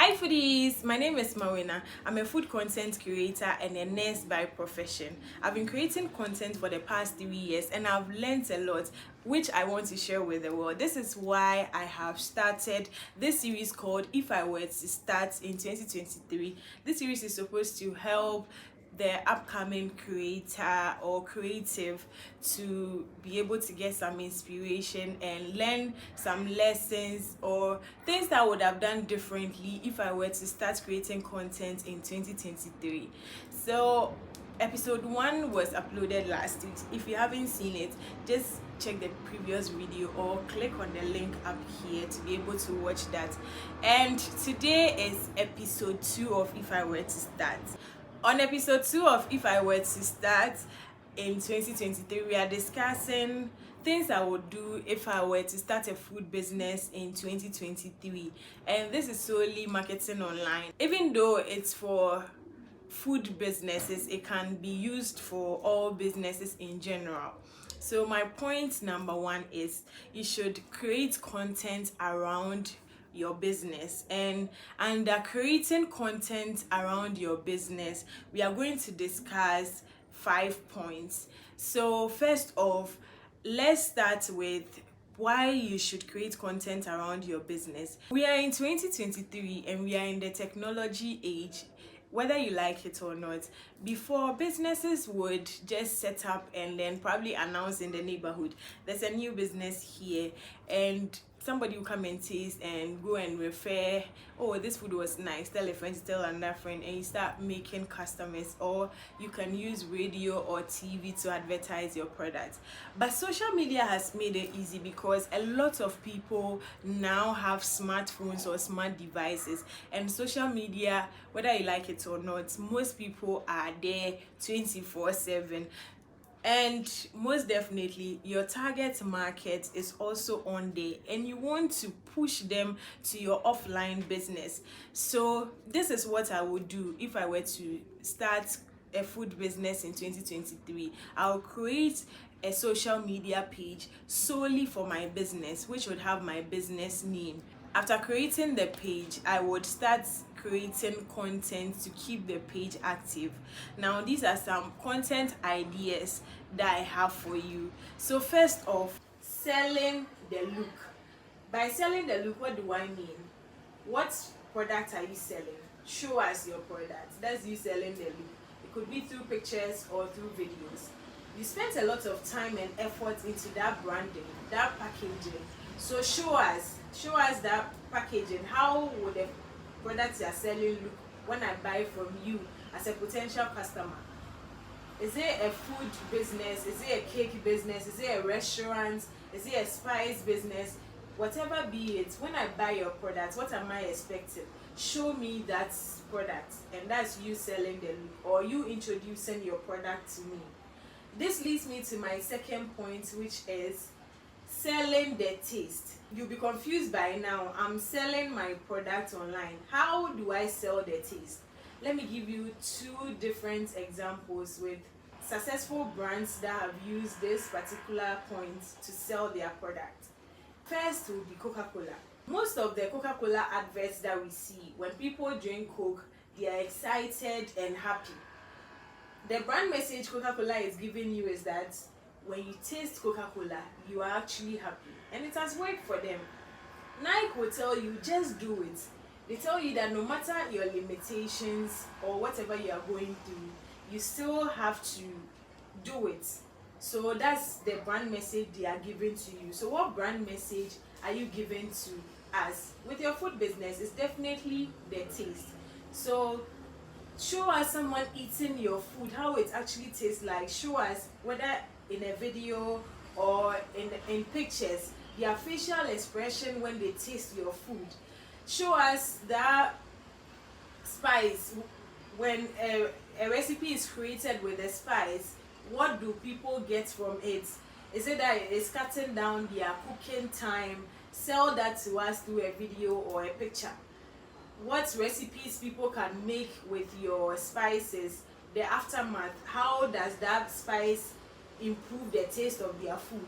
Hi foodies, my name is Mawuena. I'm a food content creator and a nurse by profession. I've been creating content for the past 3 years and I've learned a lot which I want to share with the world. This is why I have started this series called If I Were to Start in 2023. This series is supposed to help the upcoming creator or creative to be able to get some inspiration and learn some lessons or things that I would have done differently if I were to start creating content in 2023. So episode 1 was uploaded last week. If you haven't seen it, just check the previous video or click on the link up here to be able to watch that. And today is episode 2 of If I Were to Start. On episode 2 of If I Were to Start in 2023, we are discussing things I would do if I were to start a food business in 2023. And this is solely marketing online. Even though it's for food businesses, it can be used for all businesses in general. So my point number 1 is you should create content around your business, and under creating content around your business, we are going to discuss 5 points. So first off, let's start with why you should create content around your business. We are in 2023 and we are in the technology age. Whether you like it or not, before, businesses would just set up and then probably announce in the neighborhood there's a new business here, and somebody will come and taste and go and refer, oh, this food was nice, tell a friend to tell another friend, and you start making customers. Or you can use radio or TV to advertise your product. But social media has made it easy because a lot of people now have smartphones or smart devices, and social media, whether you like it or not, most people are there 24/7. And most definitely your target market is also on there, and you want to push them to your offline business. So this is what I would do if I were to start a food business in 2023. I'll create a social media page solely for my business, which would have my business name. After creating the page, I would start creating content to keep the page active. Now, these are some content ideas that I have for you. So first off, selling the look. By selling the look, what do I mean? What product are you selling? Show us your product. That's you selling the look. It could be through pictures or through videos. You spent a lot of time and effort into that branding, that packaging. So show us that packaging. How would the products you are selling look when I buy from you as a potential customer? Is it a food business? Is it a cake business? Is it a restaurant? Is it a spice business? Whatever be it, when I buy your product, what am I expecting? Show me that product, and that's you selling the look or you introducing your product to me. This leads me to my second point, which is selling the taste. You'll be confused by now. I'm selling my product online. How do I sell the taste? Let me give you 2 different examples with successful brands that have used this particular point to sell their product. First will be Coca-Cola. Most of the Coca-Cola adverts that we see, when people drink Coke, they are excited and happy. The brand message Coca-Cola is giving you is that when you taste Coca-Cola, you are actually happy. And it has worked for them. Nike will tell you, just do it. They tell you that no matter your limitations or whatever you are going through, you still have to do it. So that's the brand message they are giving to you. So what brand message are you giving to us? With your food business, it's definitely the taste. So show us someone eating your food, how it actually tastes like. Show us, whether in a video or in pictures, their facial expression when they taste your food. Show us that spice. When a recipe is created with a spice, what do people get from it? Is it that it's cutting down their cooking time? Sell that to us through a video or a picture. What recipes people can make with your spices, the aftermath, how does that spice improve the taste of their food?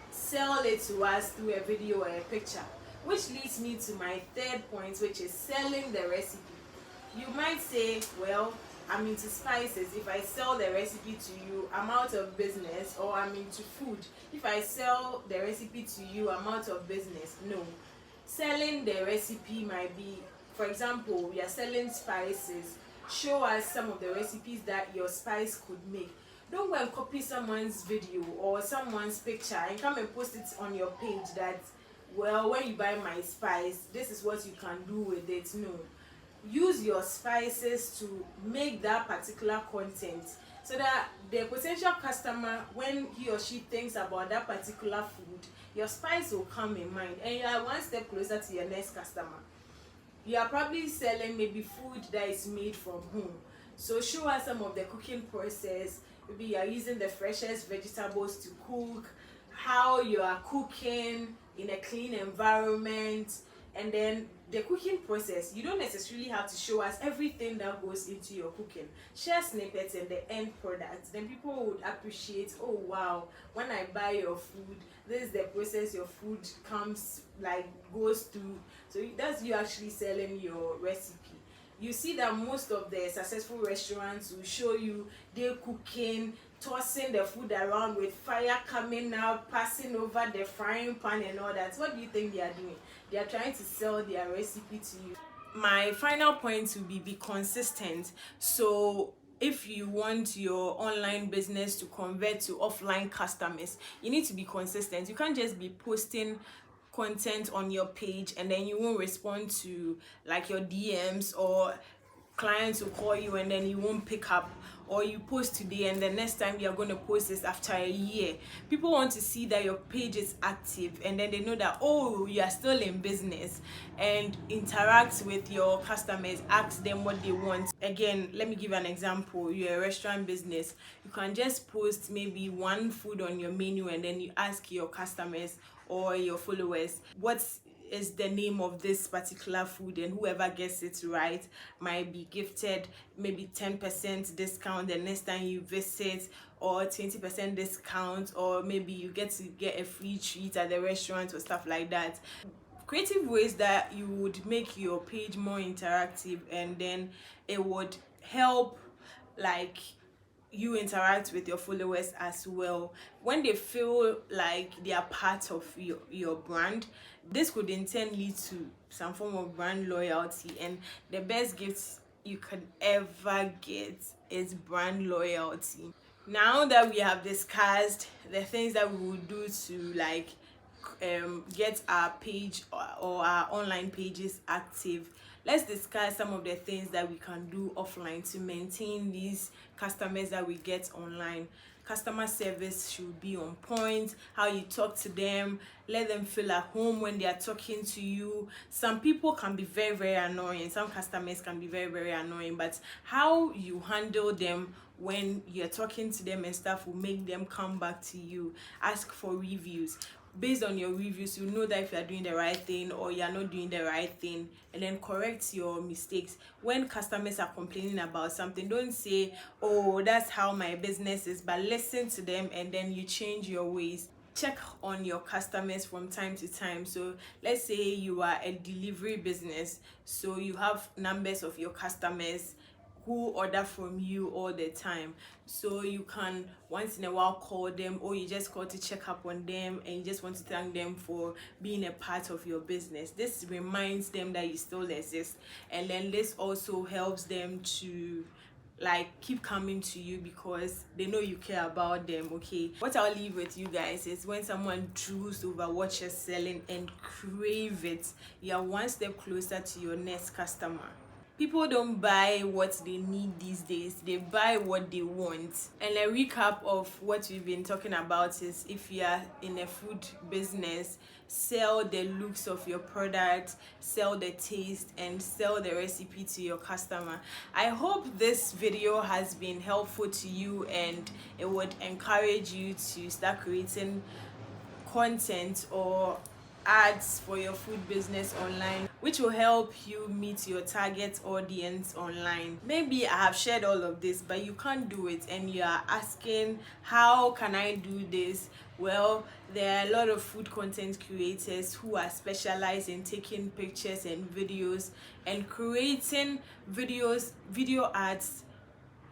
Sell it to us through a video or a picture. which leads me to my third point, which is selling the recipe. You might say, well, I'm into spices. If I sell the recipe to you, I'm out of business. Or I'm into food. If I sell the recipe to you, I'm out of business. No. Selling the recipe might be, for example, we are selling spices. Show us some of the recipes that your spice could make. Don't go and copy someone's video or someone's picture and come and post it on your page that, well, when you buy my spice, this is what you can do with it. No. Use your spices to make that particular content so that the potential customer, when he or she thinks about that particular food, your spice will come in mind and you are one step closer to your next customer. You are probably selling maybe food that is made from home, so show us some of the cooking process. Maybe you are using the freshest vegetables to cook, how you are cooking in a clean environment, and then the cooking process. You don't necessarily have to show us everything that goes into your cooking. Share snippets and the end product. Then people would appreciate, oh wow, when I buy your food, this is the process your food goes through. So that's you actually selling your recipe. You see that most of the successful restaurants will show you they cooking, tossing the food around with fire coming out, passing over the frying pan and all that. What do you think they are doing? They are trying to sell their recipe to you. My final point will be consistent. So if you want your online business to convert to offline customers, you need to be consistent. You can't just be posting content on your page and then you won't respond to like your DMs, or clients will call you and then you won't pick up, or you post today and the next time you're going to post is after a year. People want to see that your page is active and then they know that, oh, you are still in business, and interact with your customers, ask them what they want. Again, let me give an example. You're a restaurant business. You can just post maybe one food on your menu and then you ask your customers or your followers, what is the name of this particular food, and whoever gets it right might be gifted maybe 10% discount the next time you visit, or 20% discount, or maybe you get to get a free treat at the restaurant or stuff like that. Creative ways that you would make your page more interactive, and then it would help you interact with your followers as well. When they feel like they are part of your brand, this could in turn lead to some form of brand loyalty, and the best gift you could ever get is brand loyalty. Now that we have discussed the things that we would do to get our page or our online pages active, let's discuss some of the things that we can do offline to maintain these customers that we get online. Customer service should be on point. How you talk to them, let them feel at home when they are talking to you. Some people can be very, very annoying. Some customers can be very, very annoying, but how you handle them when you're talking to them and stuff will make them come back to you. Ask for reviews. Based on your reviews, you know that if you are doing the right thing or you are not doing the right thing, and then correct your mistakes. When customers are complaining about something, don't say, oh, that's how my business is, but listen to them and then you change your ways. Check on your customers from time to time. So let's say you are a delivery business, so you have numbers of your customers who order from you all the time, so you can once in a while call them, or you just call to check up on them and you just want to thank them for being a part of your business. This reminds them that you still exist, and then this also helps them to keep coming to you because they know you care about them. Okay, what I'll leave with you guys is, when someone drools over what you're selling and crave it, you are one step closer to your next customer. People don't buy what they need these days, they buy what they want. And a recap of what we've been talking about is, if you are in a food business, sell the looks of your product, sell the taste, and sell the recipe to your customer. I hope this video has been helpful to you, and it would encourage you to start creating content or ads for your food business online. which will help you meet your target audience online. Maybe I have shared all of this, but you can't do it and you are asking, how can I do this? Well, there are a lot of food content creators who are specialized in taking pictures and videos and creating video ads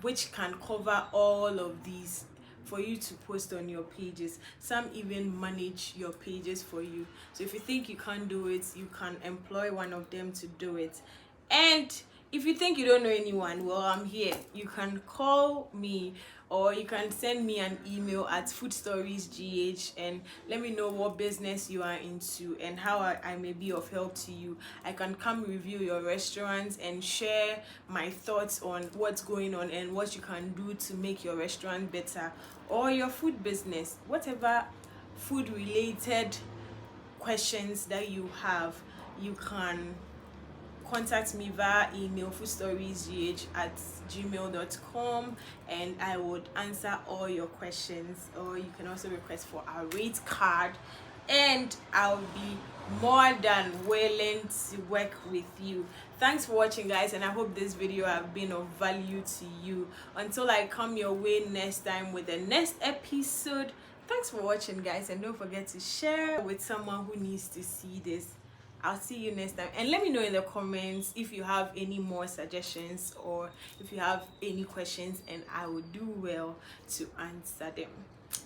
which can cover all of these for you to post on your pages. Some even manage your pages for you. So if you think you can't do it, you can employ one of them to do it. And if you think you don't know anyone, well, I'm here. You can call me or you can send me an email at Foodstoriesgh and let me know what business you are into and how I may be of help to you. I can come review your restaurant and share my thoughts on what's going on and what you can do to make your restaurant better, or your food business, whatever food related questions that you have. You can contact me via email foodstoriesgh@gmail.com and I would answer all your questions. Or you can also request for a rate card and I'll be more than willing to work with you. Thanks for watching, guys, and I hope this video have been of value to you. Until I come your way next time with the next episode, thanks for watching, guys, and don't forget to share with someone who needs to see this. I'll see you next time, and let me know in the comments if you have any more suggestions or if you have any questions, and I will do well to answer them.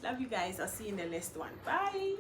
Love you guys. I'll see you in the next one. Bye.